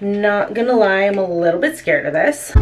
Not gonna lie, I'm a little bit scared of this.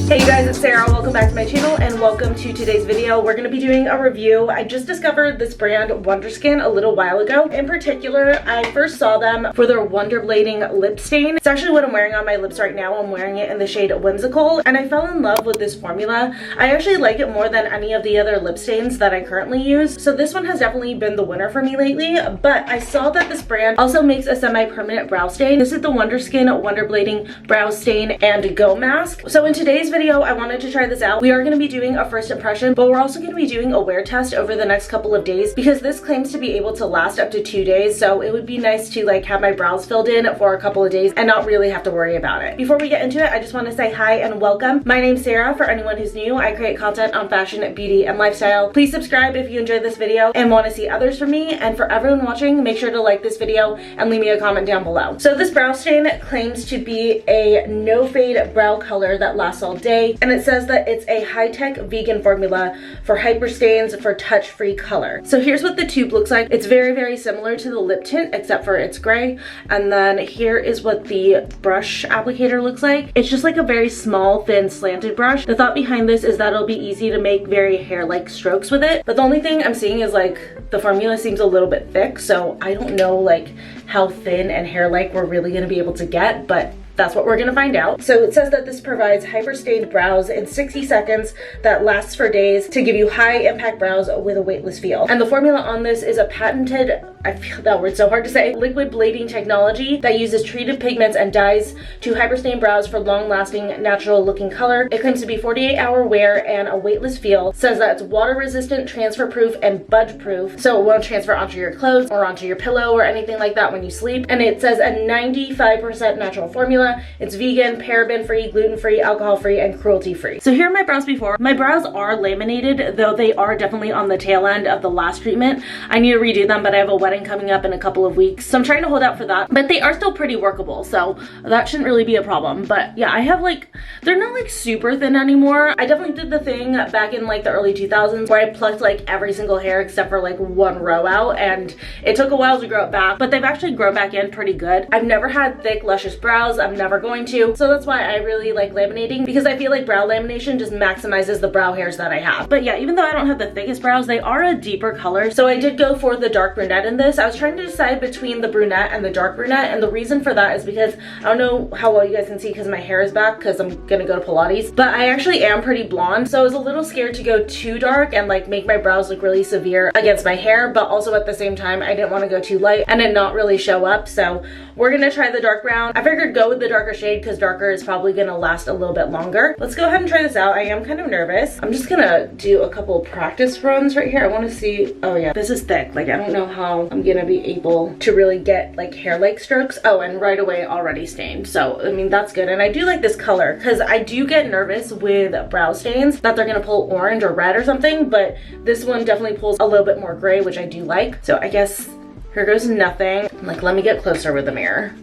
Hey you guys, it's Sarah. Welcome back to my channel and welcome to today's video. We're going to be doing a review. I just discovered this brand Wonderskin a little while ago. In particular, I first saw them for their Wonder Blading lip stain. It's actually what I'm wearing on my lips right now. I'm wearing it in the shade Whimsical and I fell in love with this formula. I actually like it more than any of the other lip stains that I currently use. So this one has definitely been the winner for me lately, but I saw that this brand also makes a semi-permanent brow stain. This is the Wonderskin Wonder Blading Brow Stain and Go Mask. So in today's video, I wanted to try this out. We are going to be doing a first impression, but we're also going to be doing a wear test over the next couple of days because this claims to be able to last up to 2 days. So it would be nice to like have my brows filled in for a couple of days and not really have to worry about it. Before we get into it, I just want to say hi and welcome. My name's Sarah. For anyone who's new, I create content on fashion, beauty, and lifestyle. Please subscribe if you enjoyed this video and want to see others from me. And for everyone watching, make sure to like this video and leave me a comment down below. So this brow stain claims to be a no fade brow color that lasts all day. And it says that it's a high-tech vegan formula for hyperstains for touch-free color. So here's what the tube looks like. It's very, very similar to the lip tint, except for it's gray. And then here is what the brush applicator looks like. It's just like a very small, thin, slanted brush. The thought behind this is that it'll be easy to make very hair-like strokes with it. But the only thing I'm seeing is like the formula seems a little bit thick, so I don't know like how thin and hair-like we're really gonna be able to get, but that's what we're gonna find out. So it says that this provides hyper-stained brows in 60 seconds that lasts for days to give you high impact brows with a weightless feel. And the formula on this is a patented, I feel that word so hard to say, liquid blading technology that uses treated pigments and dyes to hyper-stain brows for long-lasting, natural-looking color. It claims to be 48-hour wear and a weightless feel. It says that it's water-resistant, transfer-proof, and budge-proof, so it won't transfer onto your clothes or onto your pillow or anything like that when you sleep. And it says a 95% natural formula. It's vegan, paraben-free, gluten-free, alcohol-free, and cruelty-free. So here are my brows before. My brows are laminated, though they are definitely on the tail end of the last treatment. I need to redo them, but I have a wedding coming up in a couple of weeks, so I'm trying to hold out for that. But they are still pretty workable, so that shouldn't really be a problem. But yeah, I have like, they're not like super thin anymore. I definitely did the thing back in like the early 2000s where I plucked like every single hair except for like one row out, and it took a while to grow it back, but they've actually grown back in pretty good. I've never had thick, luscious brows. I'm never going to, so that's why I really like laminating, because I feel like brow lamination just maximizes the brow hairs that I have. But yeah, even though I don't have the thickest brows, they are a deeper color, so I did go for the dark brunette in this. I was trying to decide between the brunette and the dark brunette, and the reason for that is because I don't know how well you guys can see because my hair is back because I'm gonna go to Pilates, but I actually am pretty blonde, so I was a little scared to go too dark and like make my brows look really severe against my hair, but also at the same time I didn't want to go too light and it not really show up. So we're gonna try the dark brown. I figured go with the darker shade because darker is probably gonna last a little bit longer. Let's go ahead and try this out. I am kind of nervous. I'm just gonna do a couple practice runs right here. I want to see, oh yeah, this is thick. Like I don't know how I'm gonna be able to really get like hair-like strokes. Oh, and right away already stained. So I mean that's good. And I do like this color because I do get nervous with brow stains that they're gonna pull orange or red or something, but this one definitely pulls a little bit more gray, which I do like. So I guess here goes nothing. Like let me get closer with the mirror.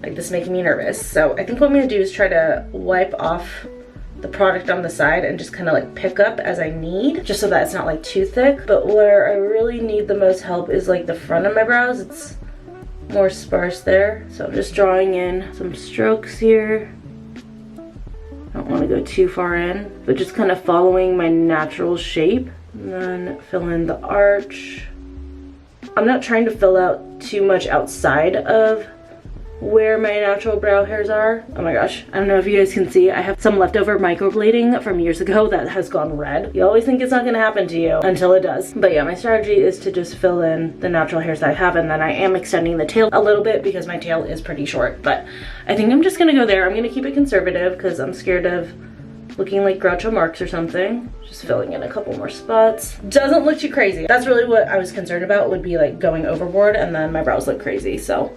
Like this is making me nervous. So I think what I'm gonna do is try to wipe off the product on the side and just kind of like pick up as I need, just so that it's not like too thick. But where I really need the most help is like the front of my brows. It's more sparse there. So I'm just drawing in some strokes here. I don't want to go too far in, but just kind of following my natural shape. And then fill in the arch. I'm not trying to fill out too much outside of where my natural brow hairs are. Oh my gosh, I don't know if you guys can see, I have some leftover microblading from years ago that has gone red. You always think it's not gonna happen to you until it does. But yeah, my strategy is to just fill in the natural hairs that I have, and then I am extending the tail a little bit because my tail is pretty short. But I think I'm just gonna go there. I'm gonna keep it conservative because I'm scared of looking like Groucho Marx or something. Just filling in a couple more spots. Doesn't look too crazy. That's really what I was concerned about, would be like going overboard and then my brows look crazy. So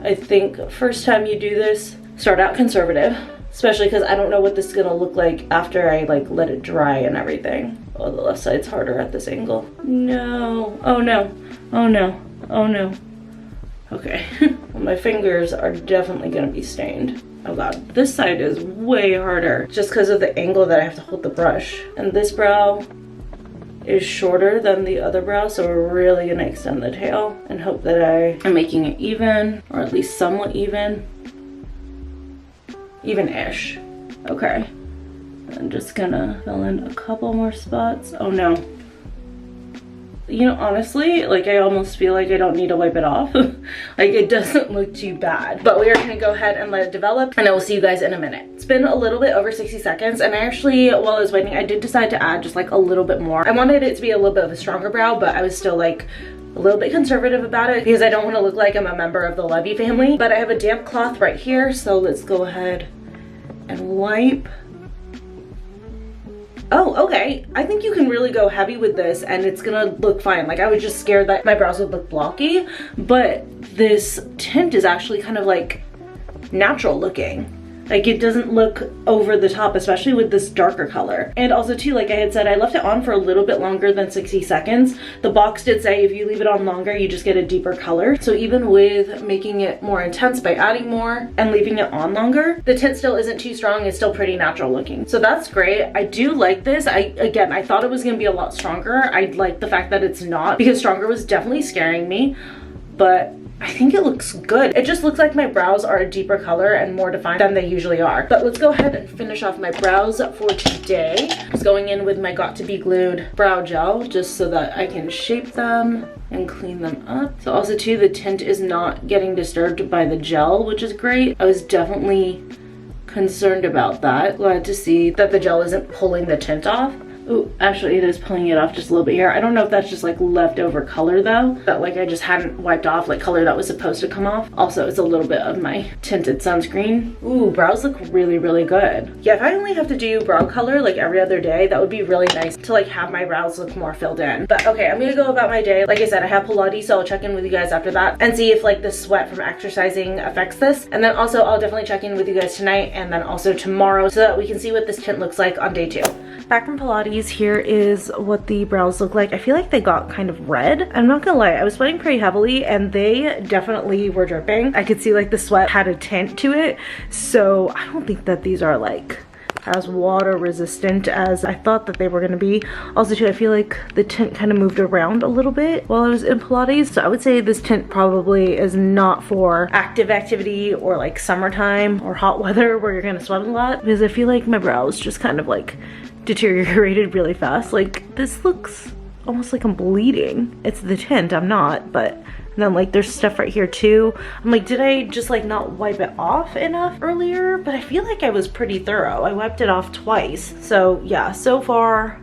I think first time you do this, start out conservative, especially because I don't know what this is gonna look like after I like let it dry and everything. Oh, the left side's harder at this angle. No, oh no, oh no, oh no. Okay, well, my fingers are definitely gonna be stained. Oh god, this side is way harder just because of the angle that I have to hold the brush. And this brow, is shorter than the other brow, so we're really gonna extend the tail and hope that I am making it even, or at least somewhat even-ish. Okay, I'm just gonna fill in a couple more spots. Oh no. You know, honestly, like I almost feel like I don't need to wipe it off. Like it doesn't look too bad. But we are gonna go ahead and let it develop, and I will see you guys in a minute. It's been a little bit over 60 seconds, and I actually, while I was waiting, I did decide to add just like a little bit more. I wanted it to be a little bit of a stronger brow, but I was still like a little bit conservative about it because I don't want to look like I'm a member of the Levy family. But I have a damp cloth right here, so let's go ahead and wipe. Oh, okay. I think you can really go heavy with this and it's gonna look fine. Like I was just scared that my brows would look blocky, but this tint is actually kind of like natural looking. Like it doesn't look over the top, especially with this darker color. And also too, like I had said, I left it on for a little bit longer than 60 seconds. The box did say if you leave it on longer, you just get a deeper color. So even with making it more intense by adding more and leaving it on longer, the tint still isn't too strong. It's still pretty natural looking. So that's great. I do like this. Again, I thought it was gonna be a lot stronger. I like the fact that it's not, because stronger was definitely scaring me, but I think it looks good. It just looks like my brows are a deeper color and more defined than they usually are. But let's go ahead and finish off my brows for today. Just going in with my Got To Be Glued brow gel just so that I can shape them and clean them up. So also too, the tint is not getting disturbed by the gel, which is great. I was definitely concerned about that. Glad to see that the gel isn't pulling the tint off. Oh, actually it is pulling it off just a little bit here. I don't know if that's just like leftover color though, that like I just hadn't wiped off, like color that was supposed to come off. Also, it's a little bit of my tinted sunscreen. Ooh, brows look really, really good. Yeah, if I only have to do brow color like every other day, that would be really nice to like have my brows look more filled in. But okay, I'm gonna go about my day. Like I said, I have Pilates, so I'll check in with you guys after that and see if like the sweat from exercising affects this. And then also I'll definitely check in with you guys tonight and then also tomorrow so that we can see what this tint looks like on day 2. Back from Pilates, here is what the brows look like. I feel like they got kind of red. I'm not gonna lie, I was sweating pretty heavily and they definitely were dripping. I could see like the sweat had a tint to it. So I don't think that these are like as water resistant as I thought that they were gonna be. Also too, I feel like the tint kind of moved around a little bit while I was in Pilates. So I would say this tint probably is not for active activity or like summertime or hot weather where you're gonna sweat a lot, because I feel like my brows just kind of like deteriorated really fast. Like this looks almost like I'm bleeding. It's the tint, I'm not, but then like there's stuff right here too. I'm like, did I just like not wipe it off enough earlier? But I feel like I was pretty thorough. I wiped it off twice. So yeah, so far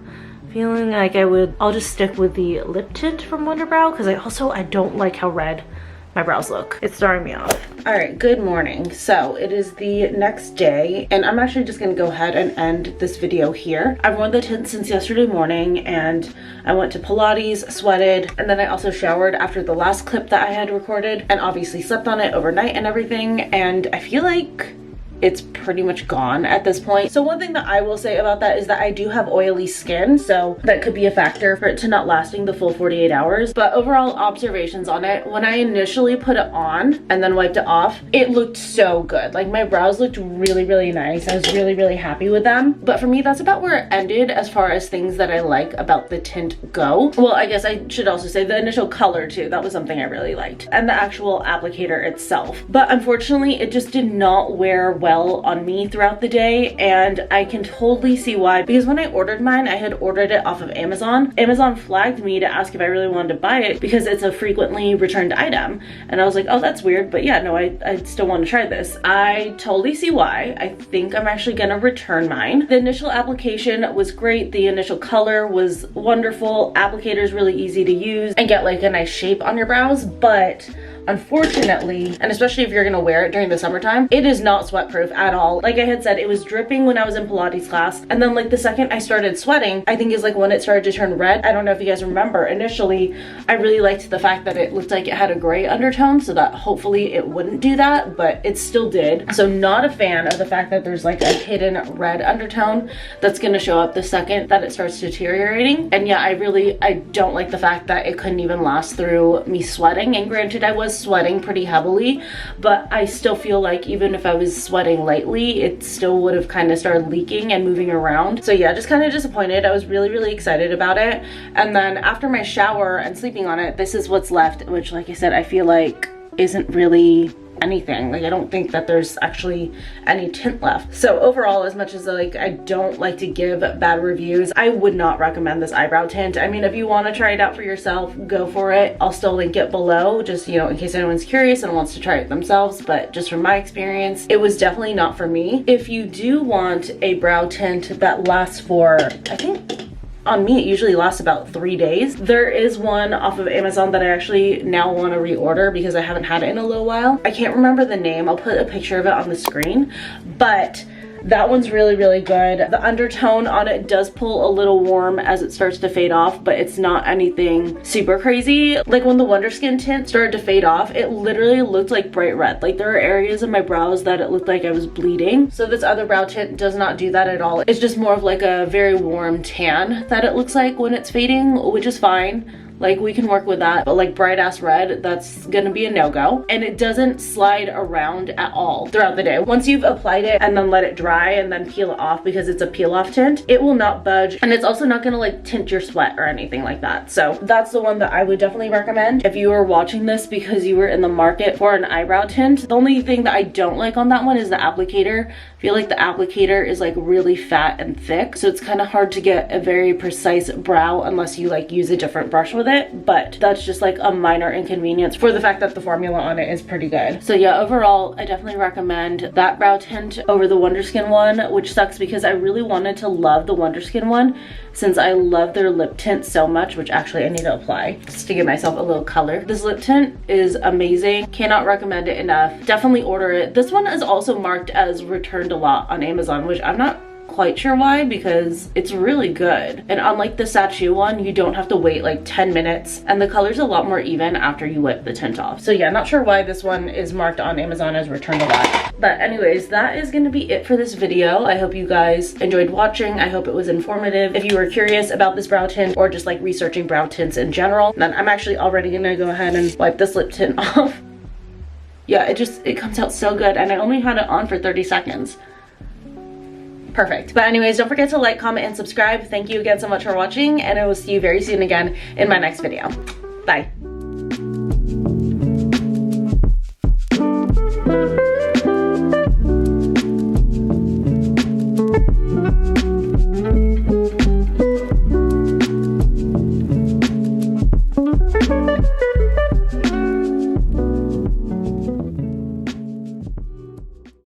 feeling like I'll just stick with the lip tint from Wonderbrow, because I don't like how red my brows look. It's throwing me off. All right, good morning. So it is the next day and I'm actually just gonna go ahead and end this video here. I've worn the tint since yesterday morning and I went to Pilates, sweated, and then I also showered after the last clip that I had recorded and obviously slept on it overnight and everything. And I feel like it's pretty much gone at this point. So one thing that I will say about that is that I do have oily skin, so that could be a factor for it to not lasting the full 48 hours. But overall observations on it, when I initially put it on and then wiped it off, it looked so good. Like my brows looked really, really nice. I was really, really happy with them. But for me, that's about where it ended as far as things that I like about the tint go. Well, I guess I should also say the initial color too. That was something I really liked. And the actual applicator itself. But unfortunately, it just did not wear well on me throughout the day, and I can totally see why, because when I ordered mine, I had ordered it off of Amazon. Amazon flagged me to ask if I really wanted to buy it because it's a frequently returned item, and I was like, oh, that's weird, but yeah, no, I still want to try this. I totally see why. I think I'm actually gonna return mine. The initial application was great. The initial color was wonderful. Applicator is really easy to use and get like a nice shape on your brows, but unfortunately, and especially if you're gonna wear it during the summertime, it is not sweat proof at all. Like I had said, it was dripping when I was in Pilates class, and then like the second I started sweating, I think is like when it started to turn red. I don't know if you guys remember, initially I really liked the fact that it looked like it had a gray undertone, so that hopefully it wouldn't do that, but it still did. So not a fan of the fact that there's like a hidden red undertone that's gonna show up the second that it starts deteriorating. And yeah, I don't like the fact that it couldn't even last through me sweating. And granted, I was was sweating pretty heavily, but I still feel like even if I was sweating lightly, it still would have kind of started leaking and moving around. So yeah, just kind of disappointed. I was really excited about it. And then after my shower and sleeping on it, this is what's left, which like I said, I feel like isn't really anything. Like I don't think that there's actually any tint left. So overall, as much as like I don't like to give bad reviews, I would not recommend this eyebrow tint. I mean, if you want to try it out for yourself, go for it. I'll still link it below, just, you know, in case anyone's curious and wants to try it themselves. But just from my experience, it was definitely not for me. If you do want a brow tint that lasts for, I think on me it usually lasts about 3 days. There is one off of Amazon that I actually now want to reorder because I haven't had it in a little while. I can't remember the name. I'll put a picture of it on the screen, but that one's really good. The undertone on it does pull a little warm as it starts to fade off, but it's not anything super crazy. Like when the Wonderskin tint started to fade off, it literally looked like bright red. Like there are areas of my brows that it looked like I was bleeding. So this other brow tint does not do that at all. It's just more of like a very warm tan that it looks like when it's fading, which is fine. Like we can work with that, but like bright ass red, that's gonna be a no-go. And it doesn't slide around at all throughout the day. Once you've applied it and then let it dry and then peel it off, because it's a peel off tint, it will not budge. And it's also not gonna like tint your sweat or anything like that. So that's the one that I would definitely recommend. If you are watching this because you were in the market for an eyebrow tint, the only thing that I don't like on that one is the applicator. I feel like the applicator is like really fat and thick, so it's kind of hard to get a very precise brow unless you like use a different brush with it. But that's just like a minor inconvenience for the fact that the formula on it is pretty good. So yeah, overall I definitely recommend that brow tint over the Wonderskin one, which sucks because I really wanted to love the Wonderskin one since I love their lip tint so much, which actually I need to apply just to give myself a little color. This lip tint is amazing. Cannot recommend it enough. Definitely order it. This one is also marked as returned a lot on Amazon, which I'm not quite sure why, because it's really good. And unlike the Sachu one, you don't have to wait like 10 minutes, and the color's a lot more even after you wipe the tint off. So yeah, not sure why this one is marked on Amazon as returned a lot. But anyways, that is gonna be it for this video. I hope you guys enjoyed watching. I hope it was informative. If you were curious about this brow tint or just like researching brow tints in general, then I'm actually already gonna go ahead and wipe this lip tint off. Yeah, it comes out so good, and I only had it on for 30 seconds. Perfect. But anyways, don't forget to like, comment, and subscribe. Thank you again so much for watching, and I will see you very soon again in my next video. Bye.